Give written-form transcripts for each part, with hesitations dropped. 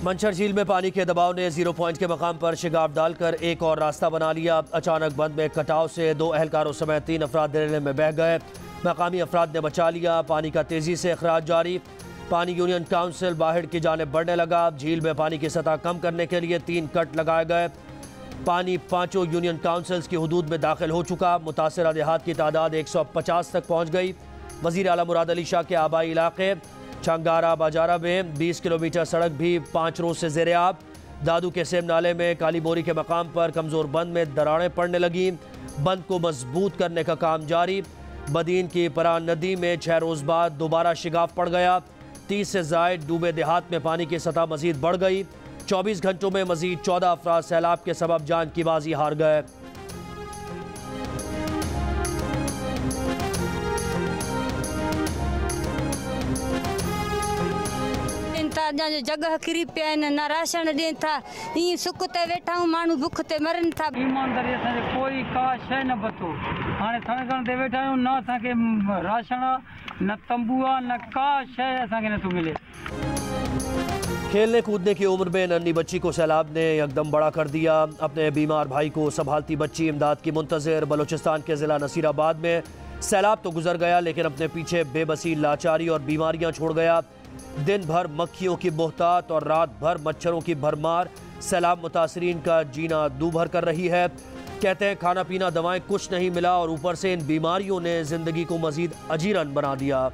मंछर झील में पानी के दबाव ने 0 पॉइंट के मकाम पर शिगाफ डालकर एक और रास्ता बना लिया। अचानक बंद में कटाव से 2 एहलकारों समेत 3 अफराद दरिया में बह गए। मकामी अफराद ने बचा लिया। पानी का तेजी से अखराज जारी। पानी यूनियन काउंसिल बाहर की जानिब बढ़ने लगा। झील में पानी की सतह कम करने के लिए 3 कट लगाए गए। पानी 5 यूनियन काउंसिल्स की हदूद में दाखिल हो चुका। मुतासरा देहात की तादाद 150 तक पहुँच गई। वज़ीर आला मुराद अली शाह के आबाई इलाके छंगारा बाजारा में 20 किलोमीटर सड़क भी 5 रोज से ज़ेरे आब। दादू के सेम नाले में काली बोरी के मकाम पर कमज़ोर बंद में दरारें पड़ने लगी। बंद को मजबूत करने का काम जारी। बदीन की परान नदी में 6 रोज़ बाद दोबारा शिगाफ पड़ गया। 30 से ज़ायद डूबे देहात में पानी की सतह मजीद बढ़ गई। 24 घंटों में मजीद 14 अफराद सैलाब के सबब जान की बाजी हार गए। जगह किरी पे न राशन ॾियनि था। ईअं सुख ते वेठा आहियूं, माण्हू बुख ते मरनि था। ईमानदारी असांखे कोई का शइ न पतो। हाणे थणगण ते वेठा आहियूं, न असांखे राशन आहे, न तंबू आहे, न का शइ असांखे नथो मिले। खेलने कूदने की उम्र में नन्ही बच्ची को सैलाब ने एकदम बड़ा कर दिया। अपने बीमार भाई को संभालती बच्ची इमदाद की मुंतज़िर। बलूचिस्तान के ज़िला नसीराबाद में सैलाब तो गुजर गया, लेकिन अपने पीछे बेबसी, लाचारी और बीमारियां छोड़ गया। दिन भर मक्खियों की बोहतात और रात भर मच्छरों की भरमार सैलाब मुतासरीन का जीना दूभर कर रही है। कहते हैं खाना पीना दवाएं कुछ नहीं मिला और ऊपर से इन बीमारियों ने जिंदगी को मजीद अजीरन बना दिया।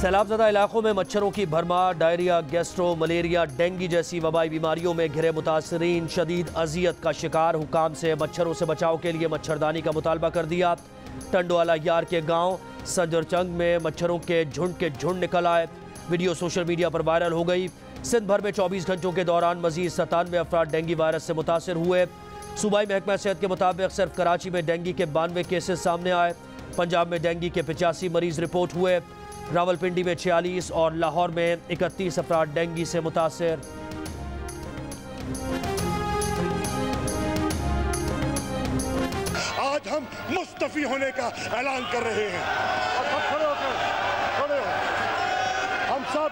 सैलाबज़दा इलाकों में मच्छरों की भरमार, डायरिया, गैस्ट्रो, मलेरिया, डेंगू जैसी वबाई बीमारियों में घिरे मुतासरीन शदीद अजियत का शिकार। हुकाम से मच्छरों से बचाव के लिए मच्छरदानी का मुतालबा कर दिया। टंडवाला यार के गांव सदरचंग में मच्छरों के झुंड निकल आए। वीडियो सोशल मीडिया पर वायरल हो गई। सिंध भर में 24 घंटों के दौरान मजीद 97 अफराद डेंगू वायरस से मुतासर हुए। सूबाई महकमा सेहत के मुताबिक सिर्फ कराची में डेंगू के 92 केसेस सामने आए। पंजाब में डेंगू के 85 मरीज रिपोर्ट हुए। रावलपिंडी में 46 और लाहौर में 31 अफराद डेंगू से मुतासर। आज हम मुस्तफी होने का ऐलान कर रहे हैं। हम सब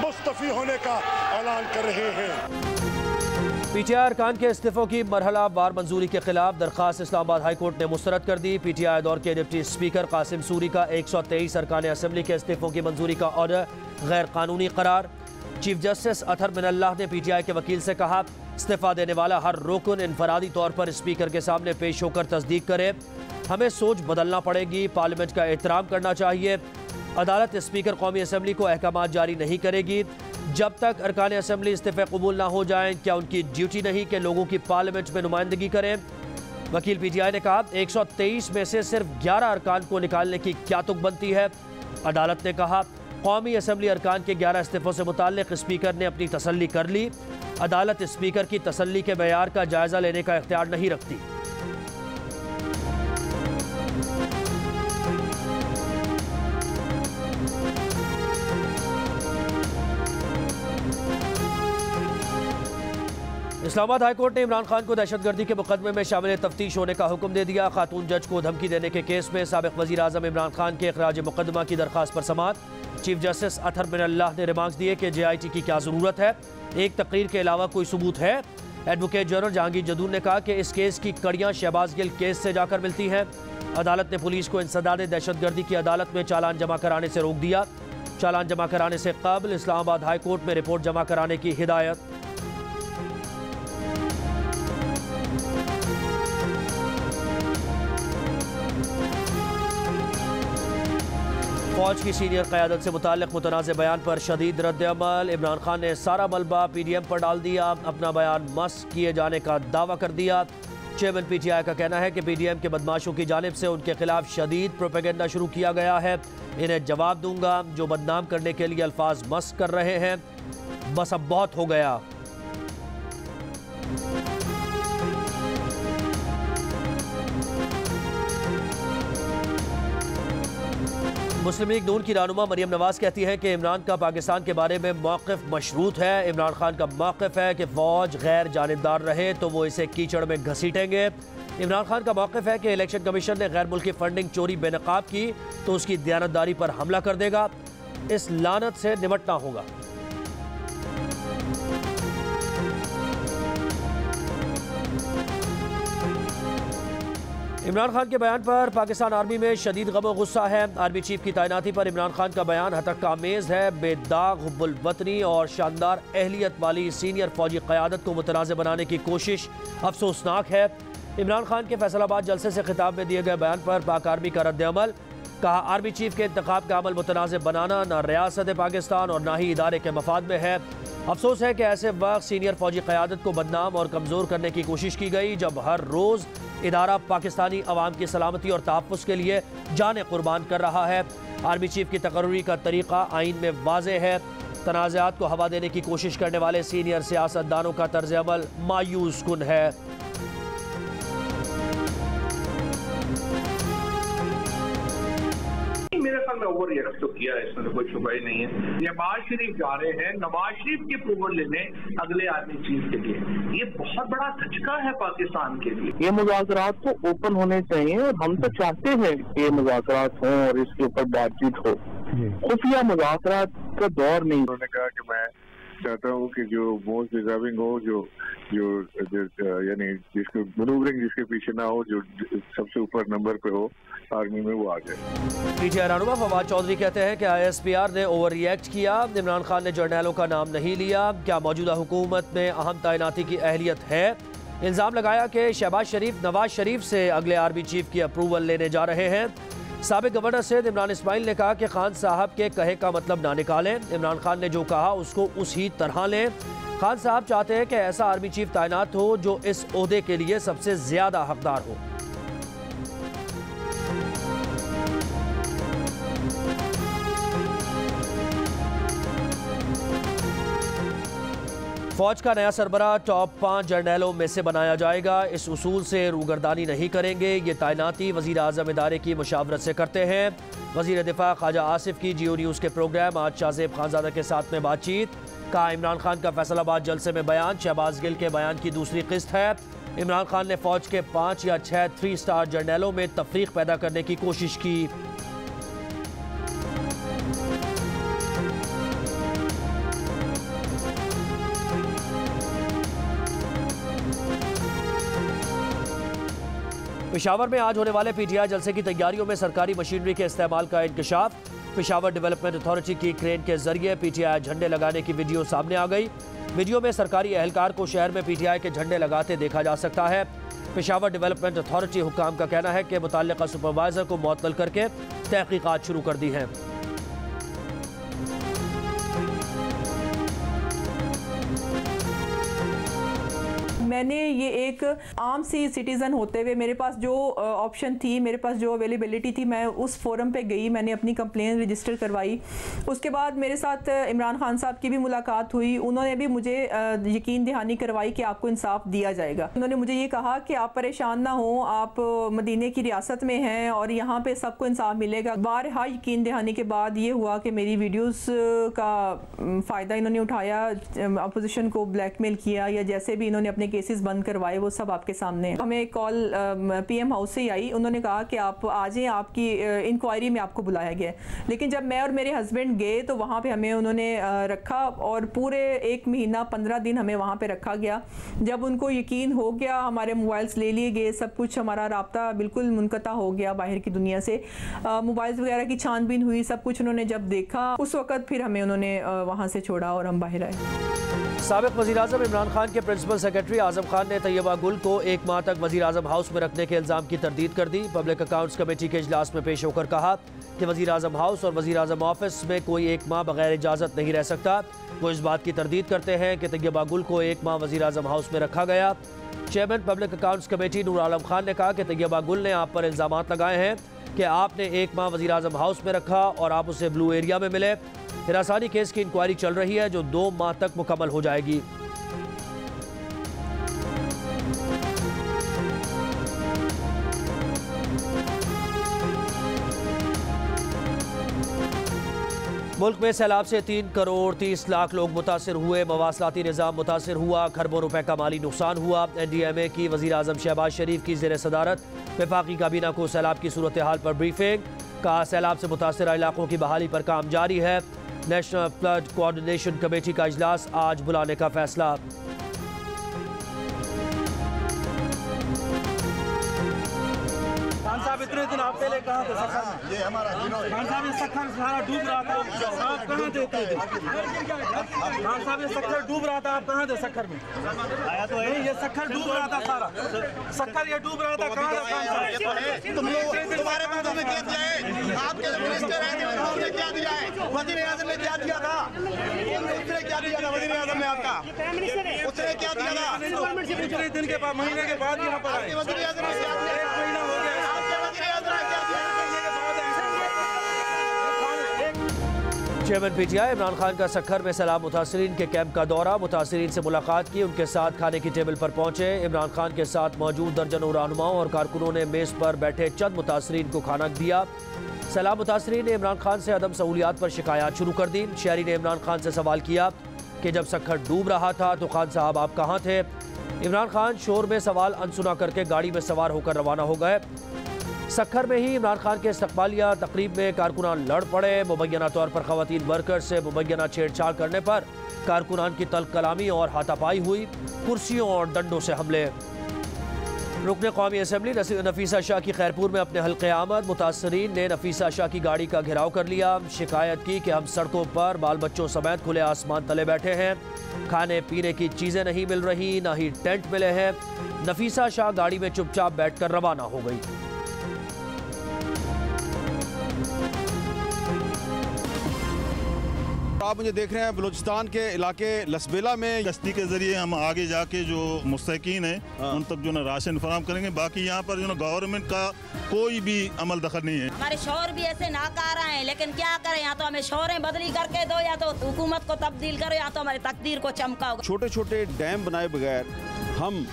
मुस्तफी होने का ऐलान कर रहे हैं। पीटीआई अरकान के इस्तीफों की मरहला वार मंजूरी के खिलाफ दरखास्त इस्लामाबाद हाई कोर्ट ने मुस्तरद कर दी। पीटीआई दौर के डिप्टी स्पीकर कासिम सूरी का 123 अरकान असम्बली के इस्तीफों की मंजूरी का ऑर्डर गैर कानूनी करार। चीफ जस्टिस अतहर मिनल्लाह ने पीटीआई के वकील से कहा, इस्तीफा देने वाला हर रुकन इनफरादी तौर पर स्पीकर के सामने पेश होकर तस्दीक करे। हमें सोच बदलना पड़ेगी। पार्लियामेंट का एहतराम करना चाहिए। अदालत स्पीकर कौमी असम्बली को अहकाम जारी नहीं करेगी जब तक अरकान असम्बली इस्तीफे कबूल ना हो जाएं। क्या उनकी ड्यूटी नहीं कि लोगों की पार्लियामेंट में नुमाइंदगी करें? वकील पीटीआई ने कहा, 123 में से सिर्फ 11 अरकान को निकालने की क्या तुक बनती है? अदालत ने कहा, कौमी असम्बली अरकान के 11 इस्तीफों से मुताल्लिक स्पीकर ने अपनी तसल्ली कर ली। अदालत स्पीकर की तसल्ली के मयार का जायजा लेने का इख्तियार नहीं रखती। इस्लामाबाद हाई कोर्ट ने इमरान खान को दहशतगर्दी के मुकदमे में शामिल तफ्तीश होने का हुक्म दे दिया। खातून जज को धमकी देने के केस में साबिक वज़ीर आज़म इमरान खान के इखराज मुकदमा की दरख्वास्त पर समाअत। चीफ जस्टिस अतहर मिनल्लाह ने रिमार्क्स दिए कि JIT की क्या ज़रूरत है, एक तकरीर के अलावा कोई सबूत है? एडवोकेट जनरल जहांगीर जदूर ने कहा कि इस केस की कड़ियाँ शहबाज गिल केस से जाकर मिलती हैं। अदालत ने पुलिस को इंसदाद दहशतगर्दी की अदालत में चालान जमा कराने से रोक दिया। चालान जमा कराने से कबल इस्लामाबाद हाई कोर्ट में रिपोर्ट जमा कराने की हिदायत। फौज की सीनियर क़यादत से मुताल्लिक़ मुतनाज़ बयान पर शदीद रद्द-ए-अमल। इमरान खान ने सारा मलबा PDM पर डाल दिया। अपना बयान मस्ख़ किए जाने का दावा कर दिया। चेयरमैन PTI का कहना है कि PDM के बदमाशों की जानिब से उनके खिलाफ शदीद प्रोपेगेंडा शुरू किया गया है। इन्हें जवाब दूंगा। जो बदनाम करने के लिए अल्फाज मस्ख़ कर रहे हैं, बस अब बहुत हो गया। मुस्लिम लीग नून की रहनुमा मरियम नवाज कहती है कि इमरान का पाकिस्तान के बारे में मौक़िफ़ मशरूत है। इमरान खान का मौक़िफ़ है कि फ़ौज गैर जानिबदार रहे तो वो इसे कीचड़ में घसीटेंगे। इमरान खान का मौक़िफ़ है कि इलेक्शन कमीशन ने गैर मुल्की फंडिंग चोरी बेनकाब की तो उसकी दयानतदारी पर हमला कर देगा। इस लानत से निपटना होगा। इमरान खान के बयान पर पाकिस्तान आर्मी में शदीद गम गुस्सा है। आर्मी चीफ की तैनाती पर इमरान खान का बयान हतक्कामेज़ है। बेदाग हुब्बुल वतनी और शानदार अहलियत वाली सीनियर फौजी क़यादत को मुतनाज़ बनाने की कोशिश अफसोसनाक है। इमरान खान के फैसलाबाद जलसे से खिताब में दिए गए बयान पर पाक आर्मी का रद्द-ए-अमल। कहा, आर्मी चीफ के इंतखाब का अमल मुतनाज़ बनाना न रियासत पाकिस्तान और न ही इदारे के मफाद में है। अफसोस है कि ऐसे वक्त सीनियर फौजी क़यादत को बदनाम और कमज़ोर करने की कोशिश की गई, जब हर रोज़ इदारा पाकिस्तानी अवाम की सलामती और तहफ़्फ़ुज़ के लिए जानें कुर्बान कर रहा है। आर्मी चीफ की तकर्री का तरीक़ा आइन में वाज़ेह है। तनाज़ात को हवा देने की कोशिश करने वाले सीनियर सियासतदानों का तर्ज अमल मायूस कुन है। मेरे ख्याल में ओवर रिएक्ट तो किया है, इसमें तो कोई शुबा ही नहीं है। नवाज शरीफ जा रहे हैं नवाज शरीफ की अप्रूवल लेने अगले आर्मी चीफ के लिए। ये बहुत बड़ा धचका है पाकिस्तान के लिए। ये मुज़ाकरात तो ओपन होने चाहिए और हम तो चाहते हैं कि ये मुज़ाकरात हों और इसके ऊपर बातचीत हो। खुफिया मुज़ाकरात का दौर नहीं। उन्होंने कहा कि मैं चाहता हूँ कि जो मोस्ट डिजर्विंग हो, जो यानी जिसको मनूवरिंग जिसके पीछे ना हो, जो सबसे ऊपर नंबर पे हो आर्मी में, वो आ जाए। पीटीआई रहनुमा फवाद चौधरी कहते हैं कि ISPR ने ओवर रिएक्ट किया। इमरान खान ने जर्नैलों का नाम नहीं लिया। क्या मौजूदा हुकूमत में अहम तैनाती की अहलियत है? इल्ज़ाम लगाया कि शहबाज शरीफ नवाज शरीफ से अगले आर्मी चीफ की अप्रूवल लेने जा रहे हैं। साबिक गवर्नर सैयद इमरान इस्माइल ने कहा कि खान साहब के कहे का मतलब ना निकालें। इमरान खान ने जो कहा उसको उसी तरह लें। खान साहब चाहते हैं कि ऐसा आर्मी चीफ तैनात हो जो इस ओहदे के लिए सबसे ज्यादा हकदार हो। फौज का नया सरबराह टॉप 5 जर्नैलों में से बनाया जाएगा। इस उसूल से रूगर्दानी नहीं करेंगे। ये तैनाती वज़ीर आज़म इदारे की मुशावरत से करते हैं। वज़ीर दिफा ख्वाजा आसिफ की जियो न्यूज़ के प्रोग्राम आज शाहज़ेब खानज़ादा के साथ में बातचीत। कहा, इमरान खान का फैसलाबाद जलसे में बयान शहबाज गिल के बयान की दूसरी किस्त है। इमरान खान ने फौज के 5 या 6 3 स्टार जर्नैलों में तफरीक पैदा करने की कोशिश की। पेशावर में आज होने वाले PTI जलसे की तैयारियों में सरकारी मशीनरी के इस्तेमाल का इंकशाफ। पेशावर डेवलपमेंट अथॉरिटी की क्रेन के जरिए PTI झंडे लगाने की वीडियो सामने आ गई। वीडियो में सरकारी एहलकार को शहर में PTI के झंडे लगाते देखा जा सकता है। पेशावर डेवलपमेंट अथॉरिटी हुक्काम का कहना है कि मुतल्लिका सुपरवाइजर को मुअत्तल करके तहकीकात शुरू कर दी हैं। मैंने ये एक आम सी सिटीज़न होते हुए मेरे पास जो ऑप्शन थी, मेरे पास जो अवेलेबिलिटी थी, मैं उस फोरम पे गई, मैंने अपनी कंप्लेन रजिस्टर करवाई। उसके बाद मेरे साथ इमरान खान साहब की भी मुलाकात हुई। उन्होंने भी मुझे यकीन दहानी करवाई कि आपको इंसाफ दिया जाएगा। उन्होंने मुझे ये कहा कि आप परेशान ना हो, आप मदीने की रियासत में हैं और यहाँ पे सबको इंसाफ मिलेगा। बारहा यकीन दहानी के बाद ये हुआ कि मेरी वीडियोस का फ़ायदा इन्होंने उठाया, अपोजिशन को ब्लैकमेल किया या जैसे भी इन्होंने अपने केसेस बंद करवाए, वो सब आपके सामने। हमें कॉल PM हाउस से ही आई। उन्होंने कहा कि आप आ जाएं, आपकी इंक्वायरी में आपको बुलाया गया। लेकिन जब मैं और मेरे हस्बैंड गए तो वहाँ पे हमें उन्होंने रखा और पूरे 1 महीना 15 दिन हमें वहाँ पे रखा गया। जब उनको यकीन हो गया, हमारे मोबाइल्स ले लिए गए, सब कुछ, हमारा राब्ता बिल्कुल मुनक़ता हो गया बाहर की दुनिया से। मोबाइल्स वगैरह की छानबीन हुई, सब कुछ उन्होंने जब देखा, उस वक़्त फिर हमें उन्होंने वहाँ से छोड़ा और हम बाहर आए। साबिक वज़ीर-ए-आज़म इमरान खान के प्रिंसिपल सेक्रेटरी आज़म खान ने तैयबा गुल को 1 माह तक वज़ीर-ए-आज़म हाउस में रखने के इल्ज़ाम की तरदीद कर दी। पब्लिक अकाउंट्स कमेटी के इजलास में पेश होकर कहा कि वज़ीर-ए-आज़म हाउस और वज़ीर-ए-आज़म ऑफिस में कोई 1 माह बगैर इजाज़त नहीं रह सकता। वो इस बात की तरदीद करते हैं कि तैयबा गुल को 1 माह वज़ीर-ए-आज़म हाउस में रखा गया। Chairman public accounts committee Noor Alam Khan ने कहा कि तैयबा गुल ने आप पर इल्ज़ामात लगाए हैं कि आपने 1 माह वज़ीर-ए-आज़म हाउस में रखा और आप उसे ब्लू एरिया में मिले। हिरासानी केस की इंक्वायरी चल रही है जो 2 माह तक मुकम्मल हो जाएगी। मुल्क में सैलाब से 3 करोड़ 30 लाख लोग मुतासर हुए। मवासलाती निज़ाम मुतासर हुआ। खरबों रुपए का माली नुकसान हुआ। NDMA की वज़ीर आज़म शहबाज शरीफ की ज़ेर सदारत वफाकी काबीना को सैलाब की सूरत हाल पर ब्रीफिंग। कहा सैलाब से मुतासर इलाकों की बहाली पर काम जारी है। नेशनल फ्लड कोऑर्डिनेशन कमेटी का इजलास आज बुलाने का फैसला। इतने दिन आप पहले कहाँ थे? सखर में। ये हमारा खान साहब, ये सखर सारा डूब रहा था, आप कहाँ थे इतने दिन? खान साहब, ये सखर डूब रहा था, आप कहाँ थे? सखर में आया तो है। ये सखर डूब रहा था, सारा सखर ये डूब रहा था, कहाँ था खान साहब? तुम लोग तुम्हारे बातों में क्या दिया है? आपके मिनिस्टर हैं, उन्होंने क्या दिया है? वज़ीर आज़म ने क्या दिया था? उसने क्या दिया था? वज़ीर आज़म ने आपका उसने क्या दिया था? पिछले दिन के बाद, महीने के बाद यहाँ पर आए। वज़ीर आज़म ने क्या दिया? 1 महीना हो गया। चेयरमैन PTI इमरान खान का सखर में सैलाब मुतासरीन के कैंप का दौरा। मुतासरीन से मुलाकात की, उनके साथ खाने की टेबल पर पहुंचे। इमरान खान के साथ मौजूद दर्जनों रहनुमाओं और कारकुनों ने मेज़ पर बैठे चंद मुतासरीन को खाना दिया। सैलाब मुतासरीन ने इमरान खान से अदम सहूलियात पर शिकायत शुरू कर दी। शहरी ने इमरान खान से सवाल किया कि जब सखर डूब रहा था तो खान साहब आप कहाँ थे? इमरान खान शोर में सवाल अनसुना करके गाड़ी में सवार होकर रवाना हो गए। सखर में ही इमरान खान के इस्तकबालिया तकरीब में कारकुनान लड़ पड़े। मुबैना तौर पर खवातीन वर्कर्स से मुबैना छेड़छाड़ करने पर कारकुनान की तल्ख कलामी और हाथापाई हुई। कुर्सियों और डंडों से हमले। रुकने कौमी असम्बली नफीसा शाह की खैरपुर में अपने हल्के आमद। मुतासरीन ने नफीसा शाह की गाड़ी का घेराव कर लिया। शिकायत की कि हम सड़कों पर बाल बच्चों समेत खुले आसमान तले बैठे हैं, खाने पीने की चीज़ें नहीं मिल रही, ना ही टेंट मिले हैं। नफीसा शाह गाड़ी में चुपचाप बैठकर रवाना हो गई। आप मुझे देख रहे हैं बलूचिस्तान के इलाके लसबेला में। कश्ती के जरिए हम आगे जाके जो मुस्तकीन है उन तक जो ना राशन फराम करेंगे। बाकी यहाँ पर जो ना गवर्नमेंट का कोई भी अमल दखल नहीं है। हमारे शोर भी ऐसे नाकारा हैं, लेकिन क्या करें, या तो हमें शोरें बदली करके दो, या तो हुकूमत को तब्दील करो, या तो हमारी तकदीर को चमकाओ। छोटे छोटे डैम बनाए बगैर हम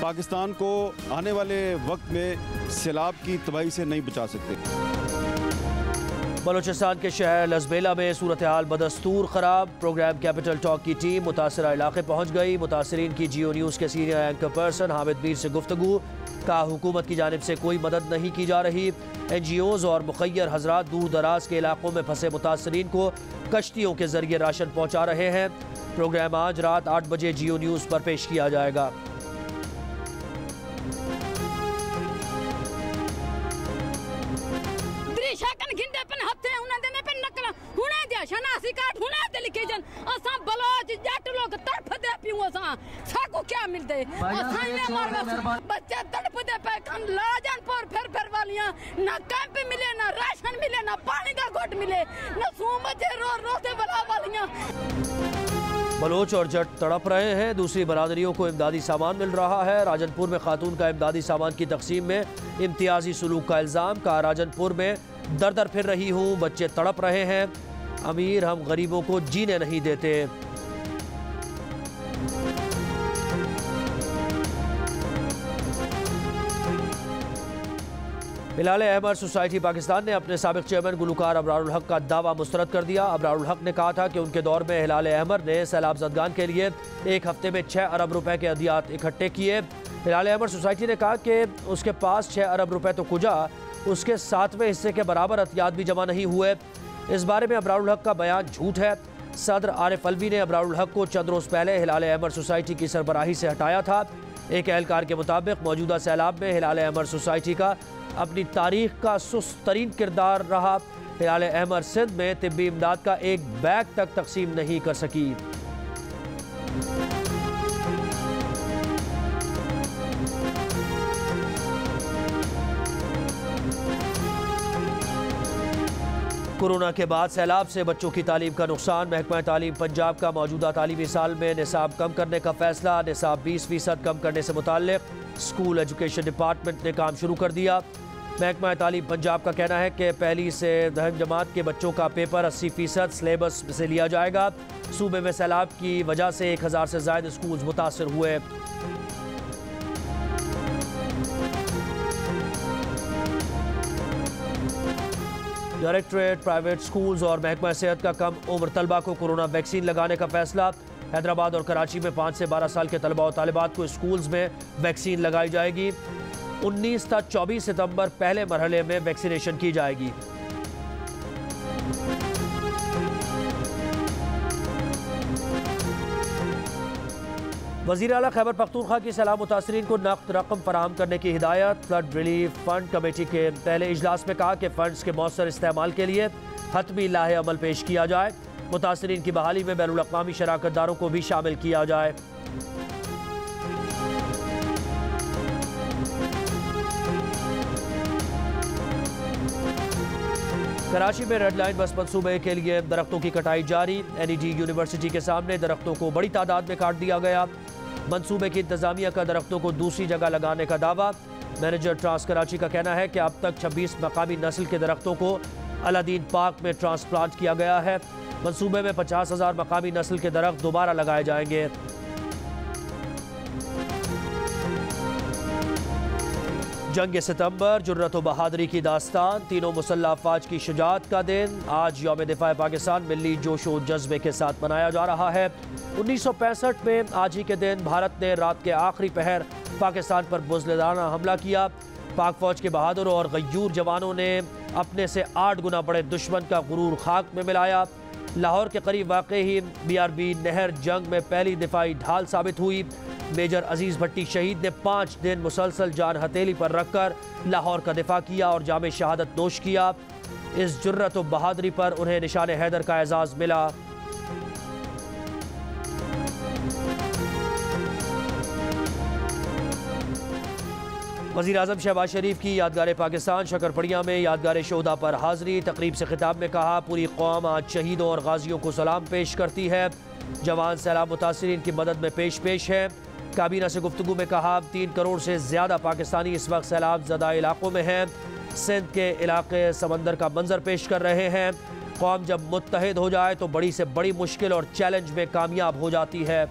पाकिस्तान को आने वाले वक्त में सैलाब की तबाही से नहीं बचा सकते। बलूचिस्तान के शहर लसबेला में सूरत हाल बदस्तूर ख़राब। प्रोग्राम कैपिटल टॉक की टीम मुतासरा इलाके पहुँच गई। मुतासरीन की जियो न्यूज़ के senior anchor person Hamid Mir से गुफ्तगू। कहा हुकूमत की जानिब से कोई मदद नहीं की जा रही। NGOs और मुखय्यर हजरात दूर दराज के इलाकों में फंसे मुतासरीन को कश्तियों के जरिए राशन पहुँचा रहे हैं। प्रोग्राम आज रात 8 बजे जियो न्यूज़ पर पेश किया जाएगा। शनासी कार्ड हुने दे लिखे जन असा बलोच जट लोग तड़फ दे पियो असा साको क्या मिलदे असा ने मार बच्चे तड़फ दे पे कन लाजनपुर फिर वालियां ना कैंप मिले, ना राशन मिले, ना पानी का घोट मिले, ना सूमजे रो से बला वालियां। बलोच और जट तड़प रहे हैं। दूसरी बरादरियों को इमदादी सामान मिल रहा है। राजनपुर में खातून का इमदादी सामान की तकसीम में इम्तियाजी सलूक का इल्ज़ाम। कहा राजनपुर में दर दर फिर रही हूँ, बच्चे तड़प रहे हैं, अमीर हम गरीबों को जीने नहीं देते। हिलाल अहमद सोसाइटी पाकिस्तान ने अपने साबिक चेयरमैन गुलकार अबरारुल हक का दावा मुस्तरद कर दिया। अबरारुल हक ने कहा था कि उनके दौर में हिलाल अहमद ने सैलाब ज़दगान के लिए 1 हफ्ते में 6 अरब रुपए के अदियात इकट्ठे किए। हिलाल अहमद सोसाइटी ने कहा कि उसके पास 6 अरब रुपए तो कुजा, उसके 7वें हिस्से के बराबर अतियात भी जमा नहीं हुए। इस बारे में अबरारुल हक का बयान झूठ है। सदर आरिफ अलवी ने अबरारुल हक को चंद रोज़ पहले हिलाल अहमद सोसाइटी की सरबराही से हटाया था। एक एहलकार के मुताबिक मौजूदा सैलाब में हिलाल अहमद सोसाइटी का अपनी तारीख का सुस्त तरीन किरदार रहा। हिलाल अहमद सिंध में तिब्बी इमदाद का एक बैग तक तकसीम नहीं कर सकी। कोरोना के बाद सैलाब से बच्चों की तालीम का नुकसान। महकमा तालीम पंजाब का मौजूदा तालीमी साल में निसाब कम करने का फैसला। निसाब 20% कम करने से मुताल्लिक स्कूल एजुकेशन डिपार्टमेंट ने काम शुरू कर दिया। महकमा तालीम पंजाब का कहना है कि पहली से 10वीं जमात के बच्चों का पेपर 80% सिलेबस से लिया जाएगा। सूबे में सैलाब की वजह से 1000 से ज़ायद स्कूल मुतासर हुए। डायरेक्टरेट प्राइवेट स्कूल्स और महकमा सेहत का कम उम्र तलबा को कोरोना वैक्सीन लगाने का फैसला। हैदराबाद और कराची में 5 से 12 साल के तलबा और तालिबात को स्कूल्स में वैक्सीन लगाई जाएगी। 19 था 24 सितंबर पहले मरहले में वैक्सीनेशन की जाएगी। वज़ीर आला खैबर पख्तूनख्वा की सलाह मुतासरीन को नक़द रकम फराहम करने की हिदायत। फ्लड रिलीफ फंड कमेटी के पहले इजलास में कहा कि फंड्स के मौसर इस्तेमाल के लिए हतमी लाहे अमल पेश किया जाए। मुतासरीन की बहाली में बैनुल अक़वामी शराकतदारों को भी शामिल किया जाए। कराची में रेड लाइन बस मंसूबे के लिए दरख्तों की कटाई जारी। NED यूनिवर्सिटी के सामने दरख्तों को बड़ी तादाद में काट दिया गया। मंसूबे की इंतजामिया का दरख्तों को दूसरी जगह लगाने का दावा। मैनेजर ट्रांस कराची का कहना है कि अब तक 26 मकामी नस्ल के दरख्तों को अलादीन पार्क में ट्रांसप्लांट किया गया है। मंसूबे में 50,000 मकामी नस्ल के दरख्त दोबारा लगाए जाएंगे। जंग सितंबर, जुर्रत व बहादुरी की दास्तान, तीनों मुसल्लह अफवाज की शुजाअत का दिन। आज यौम दिफा पाकिस्तान मिली जोश व जज्बे के साथ मनाया जा रहा है। 1965 में आज ही के दिन भारत ने रात के आखिरी पहर पाकिस्तान पर बुज़दिलाना हमला किया। पाक फौज के बहादुर और गयूर जवानों ने अपने से 8 गुना बड़े दुश्मन का गुरूर खाक में मिलाया। लाहौर के करीब वाक़ ही BRB नहर जंग में पहली दिफाई ढाल साबित हुई। मेजर अजीज भट्टी शहीद ने 5 दिन मुसलसल जान हथेली पर रखकर लाहौर का दिफा किया और जामे शहादत नोश किया। इस जुर्रत व बहादुरी पर उन्हें निशान हैदर का एजाज़ मिला। वज़ीर आज़म शहबाज शरीफ की यादगार पाकिस्तान शकरपड़िया में यादगार शोहदा पर हाज़री। तकरीब से खिताब में कहा, पूरी कौम आज शहीदों और गाजियों को सलाम पेश करती है। जवान सैलाब मुतासरीन की मदद में पेश है। काबीना से गुफ्तगू में कहा, 3 करोड़ से ज़्यादा पाकिस्तानी इस वक्त सैलाब ज़दा इलाकों में हैं। सिंध के इलाके समंदर का मंजर पेश कर रहे हैं। कौम जब मुत्तहिद हो जाए तो बड़ी से बड़ी मुश्किल और चैलेंज में कामयाब हो जाती है।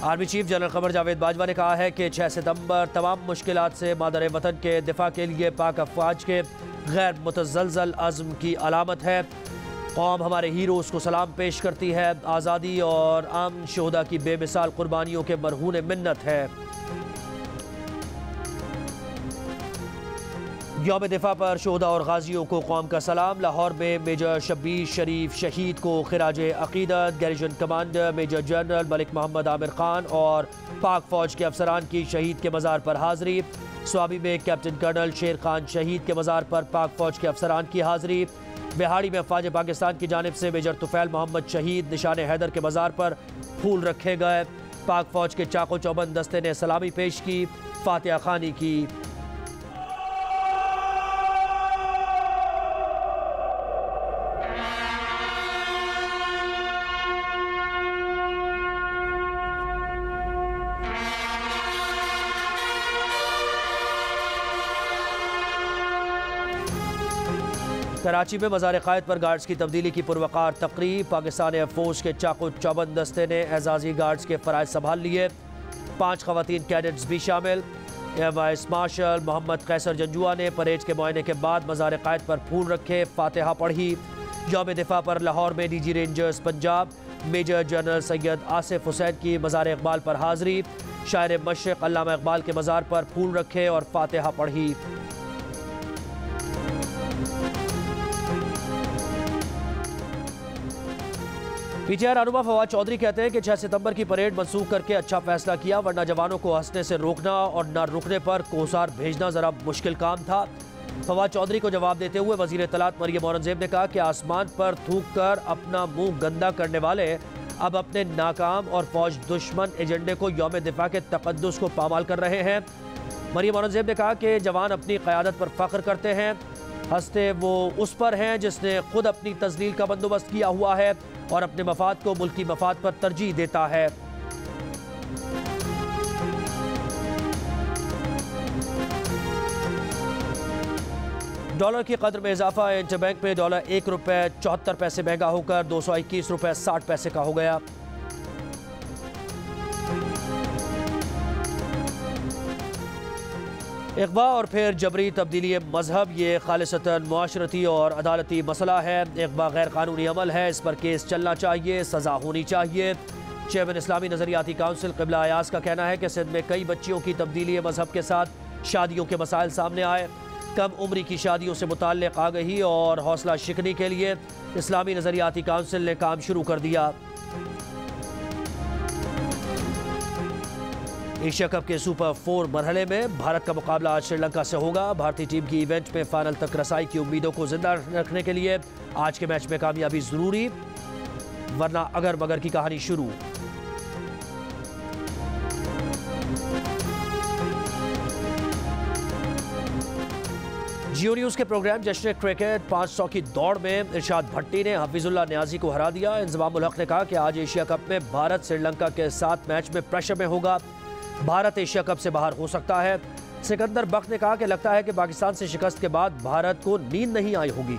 Army chief general Qamar Javed Bajwa ने कहा है कि 6 सितंबर तमाम मुश्किलात से मादर वतन के दिफा के लिए पाक अफवाज के गैर मुतज़लज़ल अज़्म की अलामत है। कौम हमारे हीरोज़ को सलाम पेश करती है। आज़ादी और अमन शोहदा की बेमिसाल कुर्बानियों के मरहून मिन्नत है। यौम दिफा पर शोहदा और गाजियों को कौम का सलाम। लाहौर में मेजर शब्बीर शरीफ शहीद को खिराज अकीदत। Garrison commander major general Malik Mohammad Aamir Khan और पाक फौज के अफसरान की शहीद के मज़ार पर हाज़री। स्वाबी में कैप्टन कर्नल शेर खान शहीद के मज़ार पर पाक फौज के अफसरान की हाज़री। बिहाड़ी में अफवाज पाकिस्तान की जानिब से मेजर तुफैल मोहम्मद शहीद निशान हैदर के मज़ार पर फूल रखे गए। पाक फौज के चाको चौबंद दस्ते ने सलामी पेश की, फातिहा खानी की। कराची में मज़ार क़ायद पर गार्ड्स की तब्दीली की पुरवकार तकरीब। पाकिस्तान एयरफोर्स के चाको चौबंद दस्ते ने एजाजी गार्ड्स के फ़राइज़ संभाल लिए। 5 ख़वातीन कैडेट्स भी शामिल। Air vice marshal Mohammad Kaiser Janjua ने परेड के मुआयने के बाद मज़ार क़ायद पर फूल रखे, फातिहा पढ़ी। यौम दिफा पर लाहौर में DG rangers Punjab major general Syed Asif Hussain की मज़ार इक़बाल पर हाज़री। शायर मशरिक़ अल्लामा इक़बाल के मज़ार पर फूल रखे और फातिहा पढ़ी। PTI रहनुमा फवाद चौधरी कहते हैं कि 6 सितंबर की परेड मनसूख करके अच्छा फैसला किया, वरना जवानों को हंसने से रोकना और न रुकने पर कोसार भेजना ज़रा मुश्किल काम था। फवाद चौधरी को जवाब देते हुए वज़ीर इत्तलात मरियम औरंगज़ेब ने कहा कि आसमान पर थूक कर अपना मुंह गंदा करने वाले अब अपने नाकाम और फौज दुश्मन एजेंडे को यौम दिफा के तक़द्दुस को पामाल कर रहे हैं। मरियम औरंगज़ेब ने कहा कि जवान अपनी क़यादत पर फ़ख्र करते हैं, हंसते वो उस पर हैं जिसने खुद अपनी तज़लील का बंदोबस्त किया हुआ है और अपने मफाद को मुल्की मफाद पर तरजीह देता है। डॉलर की कदर में इजाफा। इंटरबैंक में डॉलर 1 रुपये 74 पैसे महंगा होकर 221 रुपये 60 पैसे का हो गया। इक़वा और फिर जबरी तब्दीली मजहब, ये खालिसतन मुआशरती और अदालती मसला है। इक़वा गैर कानूनी अमल है, इस पर केस चलना चाहिए, सज़ा होनी चाहिए। चेयरमैन इस्लामी नज़रियाती काउंसिल क़िबला अयाज का कहना है कि सिंध में कई बच्चियों की तब्दीली मजहब के साथ शादियों के मसाइल सामने आए। कम उम्री की शादियों से मुताल्लिक़ आगही और हौसला शिकनी के लिए इस्लामी नज़रियाती काउंसिल ने काम शुरू कर दिया। एशिया कप के सुपर 4 मरहले में भारत का मुकाबला आज श्रीलंका से होगा। भारतीय टीम की इवेंट में फाइनल तक रसाई की उम्मीदों को जिंदा रखने के लिए आज के मैच में कामयाबी जरूरी, वरना अगर मगर की कहानी शुरू। जियो न्यूज़ के प्रोग्राम जश्न क्रिकेट 500 की दौड़ में इरशाद भट्टी ने हफीजुल्लाह न्याजी को हरा दिया। इंजमामुल हक ने कहा कि आज एशिया कप में भारत श्रीलंका के साथ मैच में प्रेशर में होगा, भारत एशिया कप से बाहर हो सकता है। सिकंदर बख्त ने कहा कि लगता है कि पाकिस्तान से शिकस्त के बाद भारत को नींद नहीं आई होगी।